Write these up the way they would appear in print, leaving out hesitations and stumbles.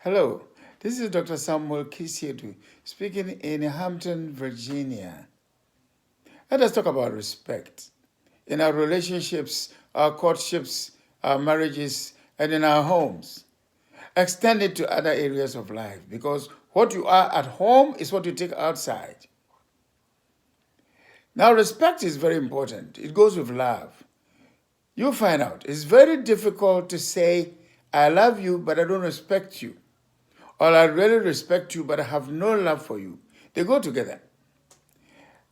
Hello, this is Dr. Samuel Kisseadoo speaking in Hampton, Virginia. Let us talk about respect in our relationships, our courtships, our marriages, and in our homes. Extend it to other areas of life because what you are at home is what you take outside. Now, respect is very important. It goes with love. You'll find out it's very difficult to say, I love you, but I don't respect you. Or I really respect you, but I have no love for you. They go together.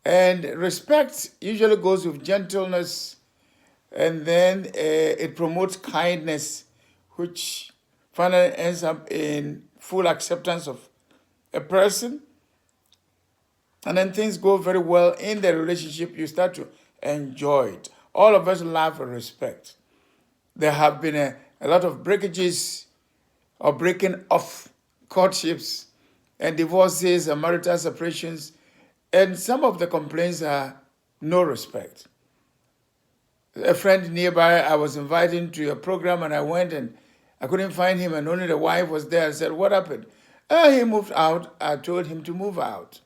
And respect usually goes with gentleness, and then it promotes kindness, which finally ends up in full acceptance of a person. And then things go very well in the relationship. You start to enjoy it. All of us love respect. There have been a lot of breakages or breaking off courtships and divorces and marital separations, and some of the complaints are no respect. A friend nearby, I was invited to a program and I went and I couldn't find him and only the wife was there. I said, what happened? He moved out. I told him to move out.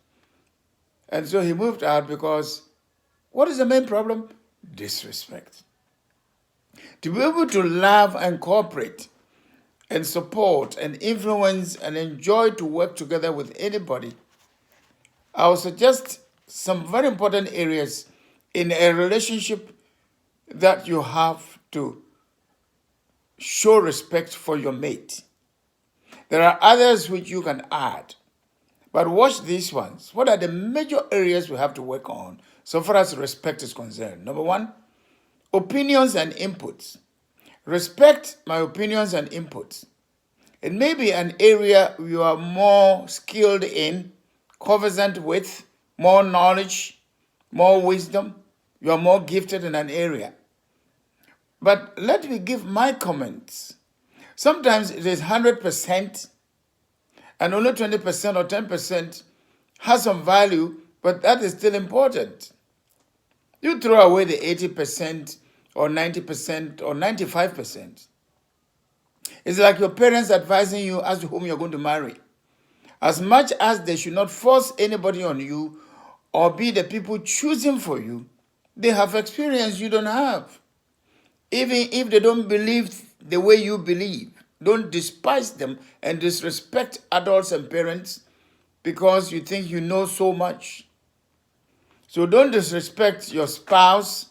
And so he moved out because what is the main problem? Disrespect. To be able to love and cooperate and support and influence and enjoy to work together with anybody, I will suggest some very important areas in a relationship that you have to show respect for your mate. There are others which you can add, but watch these ones. What are the major areas we have to work on so far as respect is concerned? Number one, opinions and inputs. Respect my opinions and inputs. It may be an area you are more skilled in, conversant with, more knowledge, more wisdom. You are more gifted in an area. But let me give my comments. Sometimes it is 100% and only 20% or 10% has some value, but that is still important. You throw away the 80% or 90% or 95%. It's like your parents advising you as to whom you're going to marry. As much as they should not force anybody on you or be the people choosing for you, they have experience you don't have. Even if they don't believe the way you believe, don't despise them and disrespect adults and parents because you think you know so much. So don't disrespect your spouse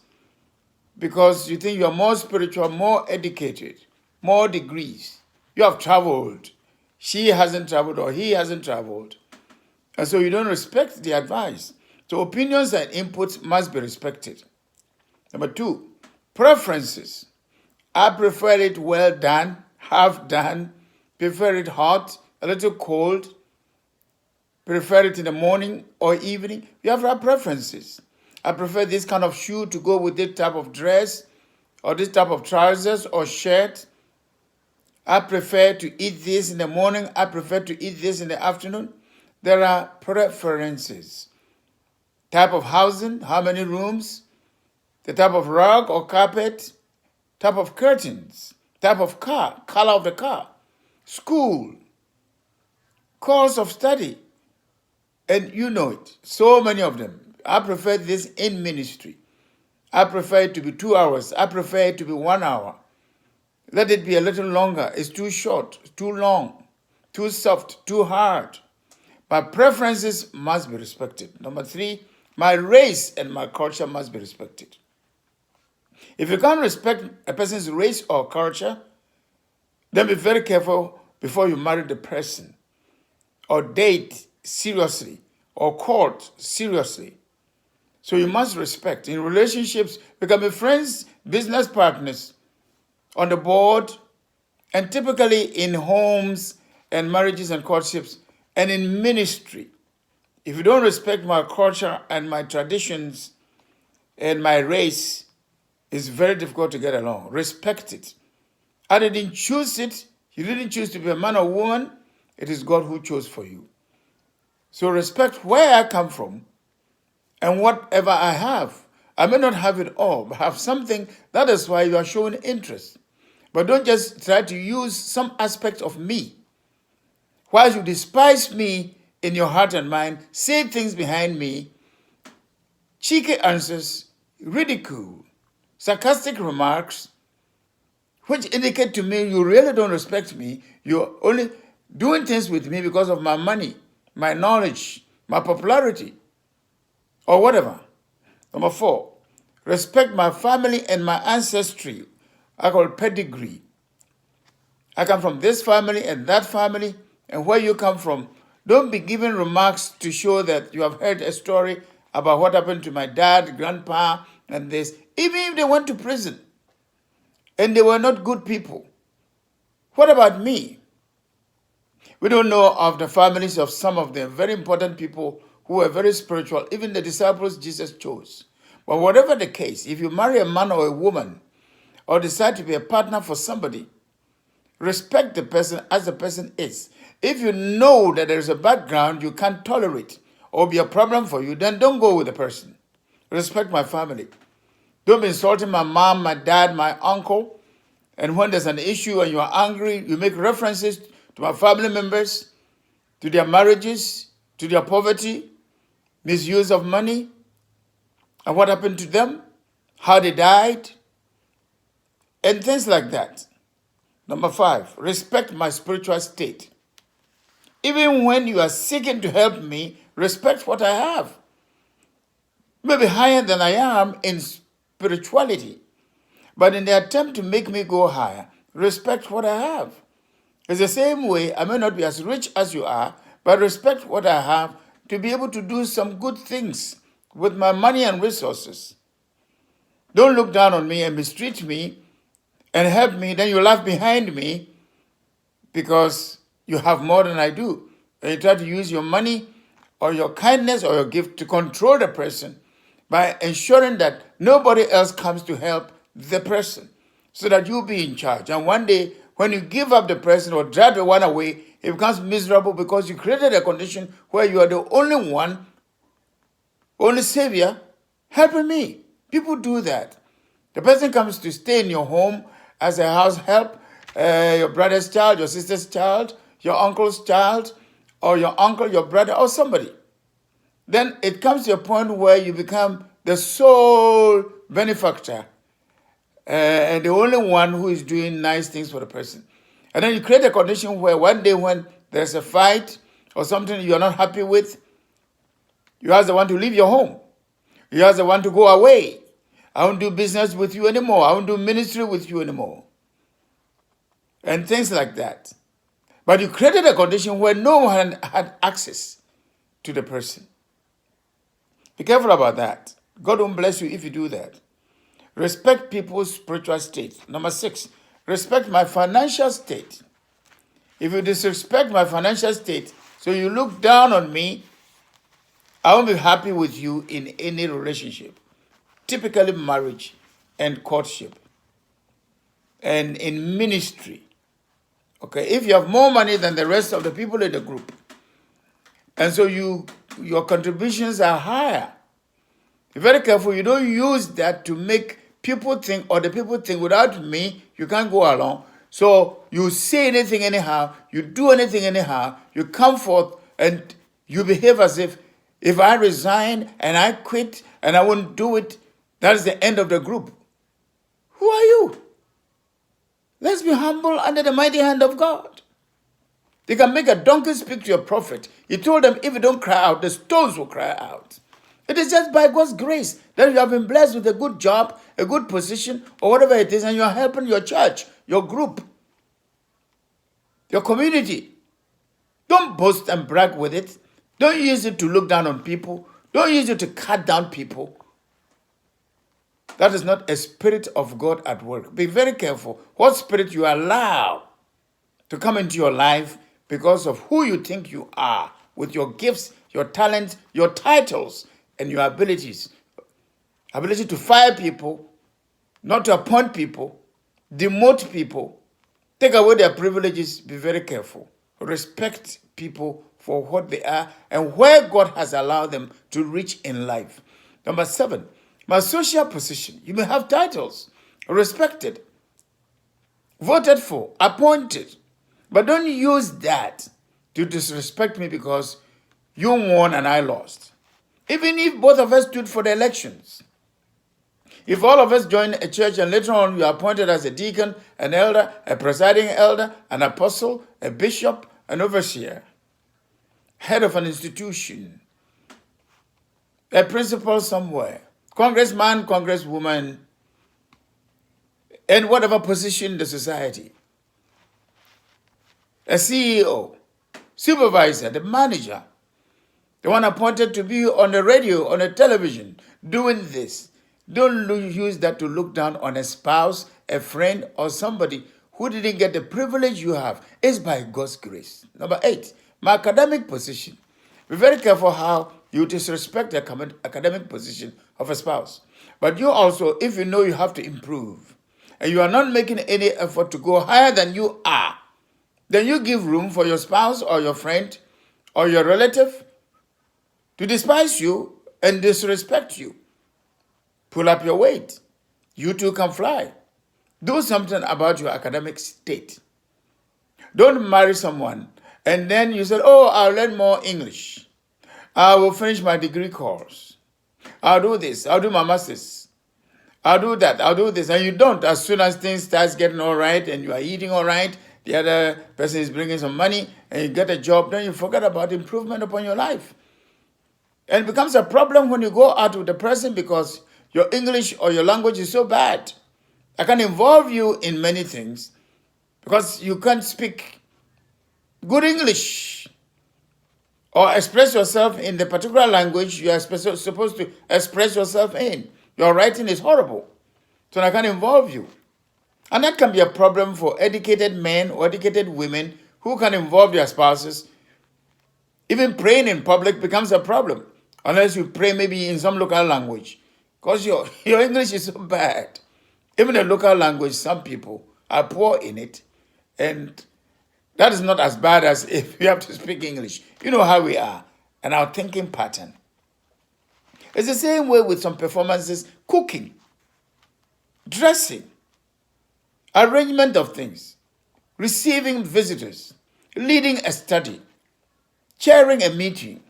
because you think you are more spiritual, more educated, more degrees. You have traveled. She hasn't traveled or he hasn't traveled. And so you don't respect the advice. So opinions and inputs must be respected. Number two, preferences. I prefer it well done, half done, prefer it hot, a little cold, prefer it in the morning or evening. You have to have preferences. I prefer this kind of shoe to go with this type of dress or this type of trousers or shirt. I prefer to eat this in the morning. I prefer to eat this in the afternoon. There are preferences. Type of housing, how many rooms, the type of rug or carpet, type of curtains, type of car, color of the car, school, course of study, and you know it. So many of them. I prefer this in ministry. I prefer it to be 2 hours. I prefer it to be 1 hour. Let it be a little longer. It's too short, too long, too soft, too hard. My preferences must be respected. Number three, my race and my culture must be respected. If you can't respect a person's race or culture, then be very careful before you marry the person or date seriously or court seriously. So you must respect. In relationships, we can be friends, business partners, on the board, and typically in homes and marriages and courtships, and in ministry. If you don't respect my culture and my traditions and my race, it's very difficult to get along. Respect it. I didn't choose it. You didn't choose to be a man or woman. It is God who chose for you. So respect where I come from and whatever I have. I may not have it all, but have something. That is why you are showing interest. But don't just try to use some aspect of me While you despise me in your heart and mind, say things behind me, cheeky answers, ridicule, sarcastic remarks, which indicate to me you really don't respect me. You're only doing things with me because of my money, my knowledge, my popularity, or whatever. Number 4, respect my family and my ancestry. I call it pedigree. I come from this family and that family, and where you come from. Don't be giving remarks to show that you have heard a story about what happened to my dad, grandpa, and this. Even if they went to prison and they were not good people. What about me? We don't know of the families of some of them, very important people who were very spiritual, even the disciples Jesus chose. But whatever the case, if you marry a man or a woman, or decide to be a partner for somebody, respect the person as the person is. If you know that there is a background you can't tolerate or be a problem for you, then don't go with the person. Respect my family. Don't be insulting my mom, my dad, my uncle. And when there's an issue and you're angry, you make references to my family members, to their marriages, to their poverty, misuse of money, and what happened to them, how they died, and things like that. Number 5, respect my spiritual state. Even when you are seeking to help me, respect what I have. Maybe higher than I am in spirituality, but in the attempt to make me go higher, respect what I have. It's the same way I may not be as rich as you are, but respect what I have to be able to do some good things with my money and resources. Don't look down on me and mistreat me and help me, then you laugh behind me because you have more than I do. And you try to use your money or your kindness or your gift to control the person by ensuring that nobody else comes to help the person so that you be in charge. And one day, when you give up the person or drive the one away, it becomes miserable because you created a condition where you are the only one, only savior, helping me. People do that. The person comes to stay in your home as a house help, your brother's child, your sister's child, your uncle's child, or your uncle, your brother, or somebody. Then it comes to a point where you become the sole benefactor and the only one who is doing nice things for the person. And then you create a condition where one day when there's a fight or something you're not happy with, you ask the one to leave your home. You ask the one to go away. I won't do business with you anymore. I won't do ministry with you anymore. And things like that. But you created a condition where no one had access to the person. Be careful about that. God won't bless you if you do that. Respect people's spiritual state. Number 6, respect my financial state. If you disrespect my financial state, so you look down on me, I won't be happy with you in any relationship. Typically marriage and courtship. And in ministry. Okay, if you have more money than the rest of the people in the group, and so your contributions are higher, be very careful. You don't use that to make people think, or the people think, without me, you can't go along. So you say anything anyhow, you do anything anyhow, you come forth and you behave as if I resign and I quit and I won't do it, that is the end of the group. Who are you? Let's be humble under the mighty hand of God. You can make a donkey speak to your prophet. He told them, if you don't cry out, the stones will cry out. It is just by God's grace that you have been blessed with a good job, a good position, or whatever it is, and you are helping your church, your group, your community. Don't boast and brag with it. Don't use it to look down on people. Don't use it to cut down people. That is not a spirit of God at work. Be very careful what spirit you allow to come into your life because of who you think you are, with your gifts, your talents, your titles, and your abilities. Ability to fire people, not to appoint people, demote people, take away their privileges. Be very careful. Respect people for what they are and where God has allowed them to reach in life. Number 7, my social position. You may have titles, respected, voted for, appointed, but don't use that to disrespect me because you won and I lost. Even if both of us stood for the elections. If all of us join a church and later on you are appointed as a deacon, an elder, a presiding elder, an apostle, a bishop, an overseer, head of an institution, a principal somewhere, congressman, congresswoman, and whatever position in the society, a CEO, supervisor, the manager, the one appointed to be on the radio, on the television, doing this. Don't use that to look down on a spouse, a friend, or somebody who didn't get the privilege you have. It's by God's grace. Number 8, my academic position. Be very careful how you disrespect the academic position of a spouse. But you also, if you know you have to improve, and you are not making any effort to go higher than you are, then you give room for your spouse or your friend or your relative to despise you and disrespect you. Pull up your weight. You too can fly. Do something about your academic state. Don't marry someone and then you say, oh, I'll learn more English. I will finish my degree course. I'll do this. I'll do my master's. I'll do that. I'll do this. And you don't. As soon as things start getting all right and you are eating all right, the other person is bringing some money and you get a job, then you forget about improvement upon your life. And it becomes a problem when you go out with the person because your English or your language is so bad. I can involve you in many things because you can't speak good English or express yourself in the particular language you are supposed to express yourself in. Your writing is horrible, so I can involve you. And that can be a problem for educated men or educated women who can involve their spouses. Even praying in public becomes a problem unless you pray maybe in some local language because your English is so bad. Even the local language, some people are poor in it, and that is not as bad as if you have to speak English. You know how we are and our thinking pattern. It's the same way with some performances, cooking, dressing, arrangement of things, receiving visitors, leading a study, chairing a meeting,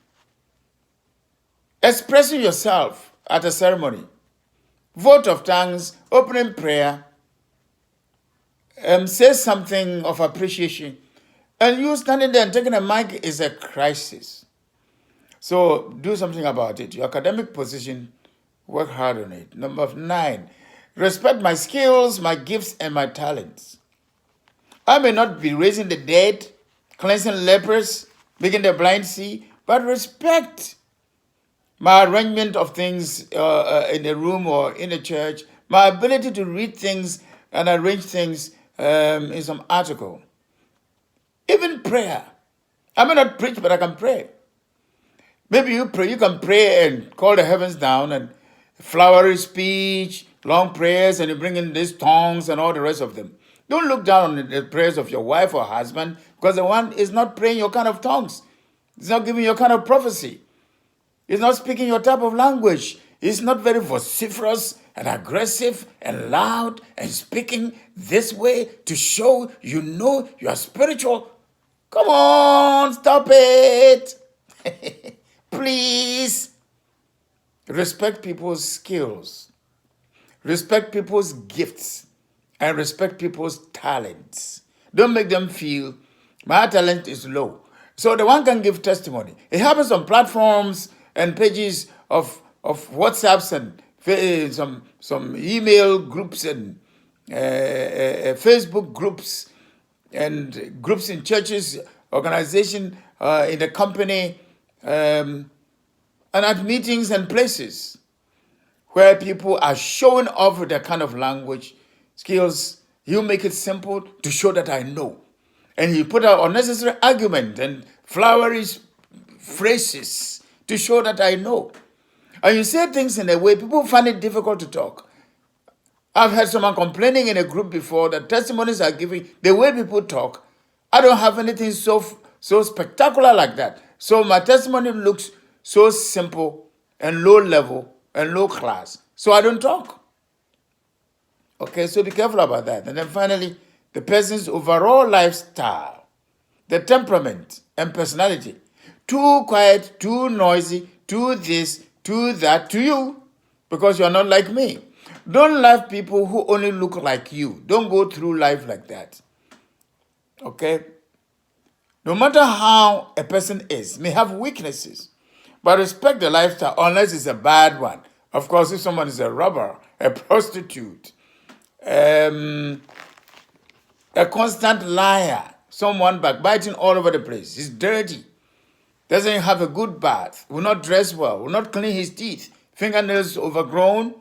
expressing yourself at a ceremony, vote of thanks, opening prayer, say something of appreciation, and you standing there and taking a mic is a crisis. So do something about it. Your academic position, work hard on it. Number 9, respect my skills, my gifts, and my talents. I may not be raising the dead, cleansing lepers, making the blind see, but respect my arrangement of things in the room or in the church, my ability to read things and arrange things in some article. Even prayer. I may not preach, but I can pray. Maybe you can pray and call the heavens down and flowery speech, long prayers, and you bring in these tongues and all the rest of them. Don't look down on the prayers of your wife or husband because the one is not praying your kind of tongues. It's not giving your kind of prophecy. He's not speaking your type of language. He's not very vociferous and aggressive and loud and speaking this way to show you know you are spiritual. Come on, stop it. Please. Respect people's skills. Respect people's gifts. And respect people's talents. Don't make them feel my talent is low. So the one can give testimony. It happens on platforms and pages of WhatsApps and some email groups and Facebook groups and groups in churches, organization, in the company, and at meetings and places where people are showing off with their kind of language skills. You make it simple to show that I know. And you put out unnecessary argument and flowery phrases to show that I know. And you say things in a way people find it difficult to talk. I've heard someone complaining in a group before that testimonies are giving, the way people talk, I don't have anything so spectacular like that. So my testimony looks so simple and low level and low class. So I don't talk. Okay, so be careful about that. And then finally, the person's overall lifestyle. the temperament and personality. Too quiet, too noisy, too this, too that, to you, because you're not like me. Don't love people who only look like you. Don't go through life like that. Okay? No matter how a person is, may have weaknesses, but respect the lifestyle unless it's a bad one. Of course, if someone is a robber, a prostitute, a constant liar, someone backbiting all over the place, he's dirty, doesn't have a good bath, will not dress well, will not clean his teeth, fingernails overgrown,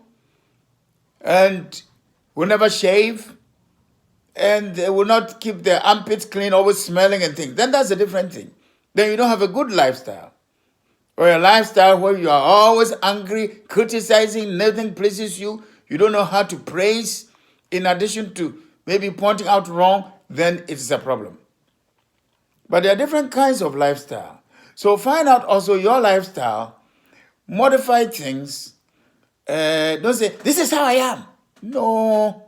and will never shave, and they will not keep their armpits clean, always smelling and things, then that's a different thing. Then you don't have a good lifestyle. Or a lifestyle where you are always angry, criticizing, nothing pleases you, you don't know how to praise, in addition to maybe pointing out wrong, then it's a problem. But there are different kinds of lifestyle. So find out also your lifestyle, modify things. Don't say, this is how I am. No.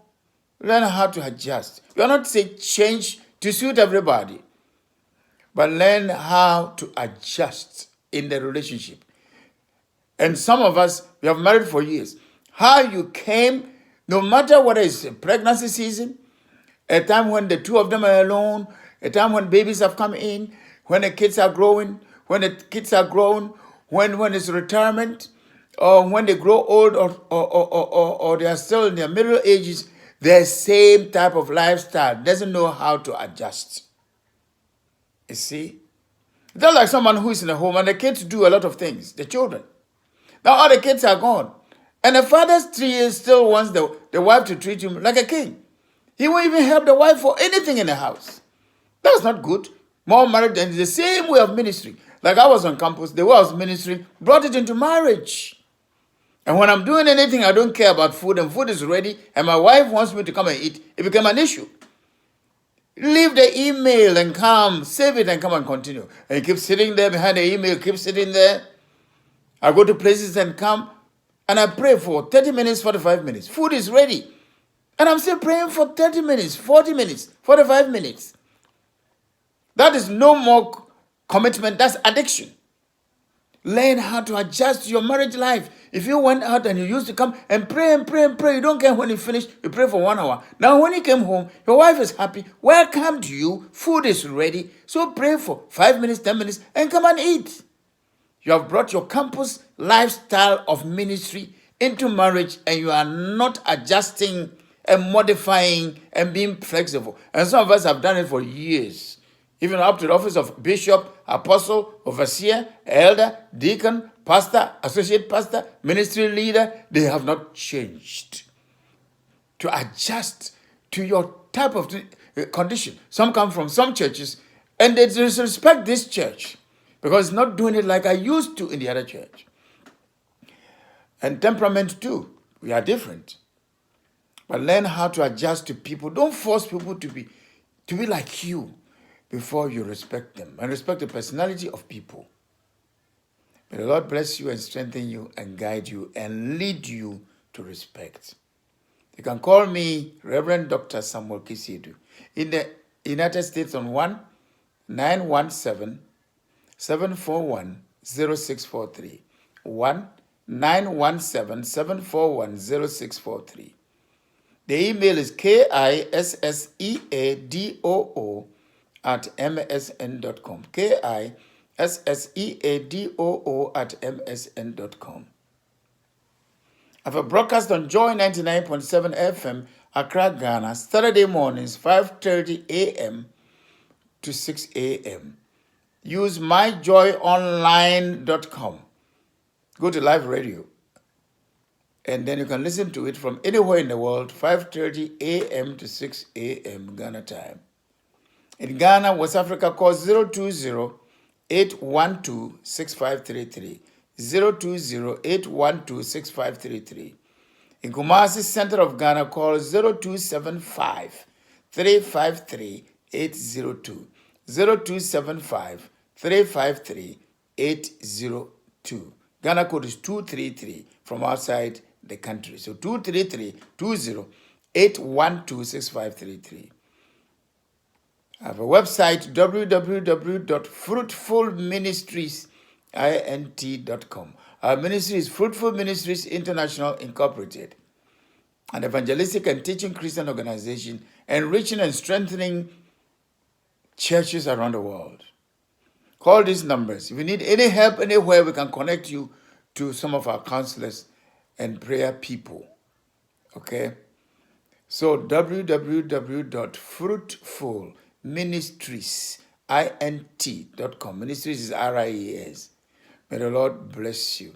Learn how to adjust. You're not saying change to suit everybody, but learn how to adjust in the relationship. And some of us, we have married for years. How you came, no matter what is pregnancy season, a time when the two of them are alone, a time when babies have come in, when the kids are growing, when the kids are grown, when it's retirement, or when they grow old or they are still in their middle ages, the same type of lifestyle doesn't know how to adjust. You see? They're like someone who is in a home and the kids do a lot of things, the children. Now all the kids are gone. And the father still wants the wife to treat him like a king. He won't even help the wife for anything in the house. That's not good. More marriage than the same way of ministry. Like I was on campus, the way I was ministering brought it into marriage. And when I'm doing anything, I don't care about food, and food is ready, and my wife wants me to come and eat, it became an issue. Leave the email and come, save it and come and continue. And you keep sitting there behind the email, keep sitting there. I go to places and come, and I pray for 30 minutes, 45 minutes. Food is ready. And I'm still praying for 30 minutes, 40 minutes, 45 minutes. That is no more commitment, that's addiction. Learn how to adjust your marriage life. If you went out and you used to come and pray and pray and pray, you don't care when you finish, you pray for 1 hour. Now when you came home, your wife is happy, welcome to you, food is ready, so pray for 5 minutes, 10 minutes, and come and eat. You have brought your campus lifestyle of ministry into marriage, and you are not adjusting and modifying and being flexible. And some of us have done it for years. Even up to the office of bishop, apostle, overseer, elder, deacon, pastor, associate pastor, ministry leader, they have not changed to adjust to your type of condition. Some come from some churches and they disrespect this church because it's not doing it like I used to in the other church. And temperament too, we are different. But learn how to adjust to people. Don't force people to be like you before you respect them, and respect the personality of people. May the Lord bless you and strengthen you and guide you and lead you to respect. You can call me Reverend Dr. Samuel Kisseadoo in the United States on 1-917-741-0643. 1-917-741-0643. The email is kisseadoo@msn.com. kisseadoo@msn.com. I have a broadcast on Joy 99.7 FM, Accra, Ghana, Saturday mornings, 5:30 a.m. to 6 a.m. Use myjoyonline.com. Go to live radio. And then you can listen to it from anywhere in the world, 5:30 a.m. to 6 a.m. Ghana time. In Ghana, West Africa, call 020-812-6533. 020-812-6533. In Kumasi, center of Ghana, call 0275-353-802. 0275-353-802. Ghana code is 233 from outside the country. So 233-20-812-6533. I have a website, www.fruitfulministriesint.com. Our ministry is Fruitful Ministries International Incorporated, an evangelistic and teaching Christian organization enriching and strengthening churches around the world. Call these numbers. If you need any help anywhere, we can connect you to some of our counselors and prayer people. Okay? So www.fruitfulministriesint.com. Ministries is RIES. May the Lord bless you.